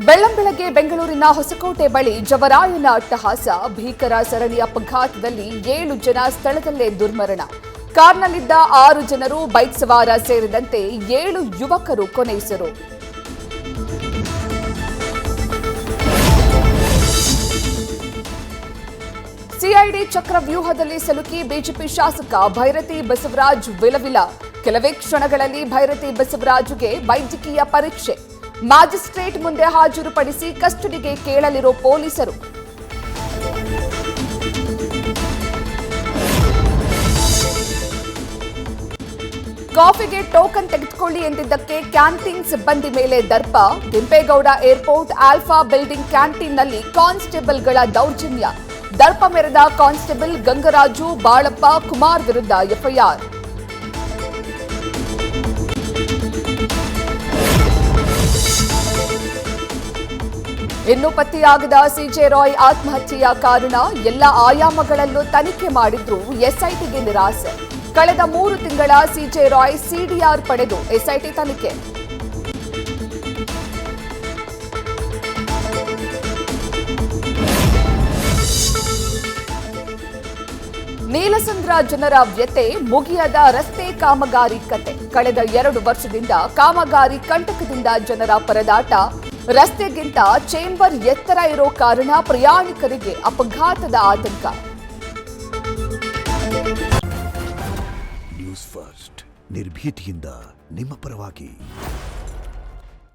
ಬೆಳ್ಳಂಬೆಳಗ್ಗೆ ಬೆಂಗಳೂರಿನ ಹೊಸಕೋಟೆ ಬಳಿ ಜವರಾಯನ ಅಟ್ಟಹಾಸ, ಭೀಕರ ಸರಣಿ ಅಪಘಾತದಲ್ಲಿ 7 ಜನ ಸ್ಥಳದಲ್ಲೇ ದುರ್ಮರಣ. ಕಾರ್ನಲ್ಲಿದ್ದ 6 ಜನರು, ಬೈಕ್ ಸವಾರ ಸೇರಿದಂತೆ 7 ಯುವಕರು ಕೊನೆಯುಸಿರು. ಸಿಐಡಿ ಚಕ್ರವ್ಯೂಹದಲ್ಲಿ ಸಿಲುಕಿ ಬಿಜೆಪಿ ಶಾಸಕ ಭೈರತಿ ಬಸವರಾಜ್ ವಿಲವಿಲ. ಕೆಲವೇ ಕ್ಷಣಗಳಲ್ಲಿ ಭೈರತಿ ಬಸವರಾಜ್ಗೆ ವೈದ್ಯಕೀಯ ಪರೀಕ್ಷೆ. ಮ್ಯಾಜಿಸ್ಟ್ರೇಟ್ ಮುಂದೆ ಹಾಜರುಪಡಿಸಿ ಕಸ್ಟಡಿಗೆ ಕೇಳಲಿರೋ ಪೊಲೀಸರು. ಕಾಫಿಗೆ ಟೋಕನ್ ತೆಗೆದುಕೊಳ್ಳಿ ಎಂದಿದ್ದಕ್ಕೆ ಕ್ಯಾಂಟೀನ್ ಸಿಬ್ಬಂದಿ ಮೇಲೆ ದರ್ಪ. ಕೆಂಪೇಗೌಡ ಏರ್ಪೋರ್ಟ್ ಆಲ್ಫಾ ಬಿಲ್ಡಿಂಗ್ ಕ್ಯಾಂಟೀನ್ನಲ್ಲಿ ಕಾನ್ಸ್ಟೇಬಲ್ಗಳ ದೌರ್ಜನ್ಯ. ದರ್ಪ ಮೆರೆದ ಕಾನ್ಸ್ಟೇಬಲ್ ಗಂಗರಾಜು, ಬಾಳಪ್ಪ, ಕುಮಾರ್ ವಿರುದ್ಧ ಎಫ್ಐಆರ್. ಇನ್ನೂ ಪತ್ತೆಯಾಗದ ಸಿಜೆ ರಾಯ್ ಆತ್ಮಹತ್ಯೆಯ ಕಾರಣ ಎಲ್ಲ ಆಯಾಮಗಳಲ್ಲೂ ತನಿಖೆ ಮಾಡಿದ್ರೂ ಎಸ್ಐಟಿಗೆ ನಿರಾಸೆ. ಕಳೆದ 3 ತಿಂಗಳ ಸಿಜೆ ರಾಯ್ ಸಿಡಿಆರ್ ಪಡೆದು ಎಸ್ಐಟಿ ತನಿಖೆ. ನೀಲಸಂದ್ರ ಜನರ ವ್ಯತೆ, ಮುಗಿಯದ ರಸ್ತೆ ಕಾಮಗಾರಿ ಕತೆ. ಕಳೆದ 2 ವರ್ಷದಿಂದ ಕಾಮಗಾರಿ ಕಂಟಕದಿಂದ ಜನರ ಪರದಾಟ. ರಸ್ತೆಗಿಂತ ಚೇಂಬರ್ ಎತ್ತರ ಇರೋ ಕಾರಣ ಪ್ರಯಾಣಿಕರಿಗೆ ಅಪಘಾತದ ಆತಂಕ. ನ್ಯೂಸ್ ಫಸ್ಟ್ ನಿರ್ಭೀತಿಯಿಂದ ನಿಮ್ಮ ಪರವಾಗಿ.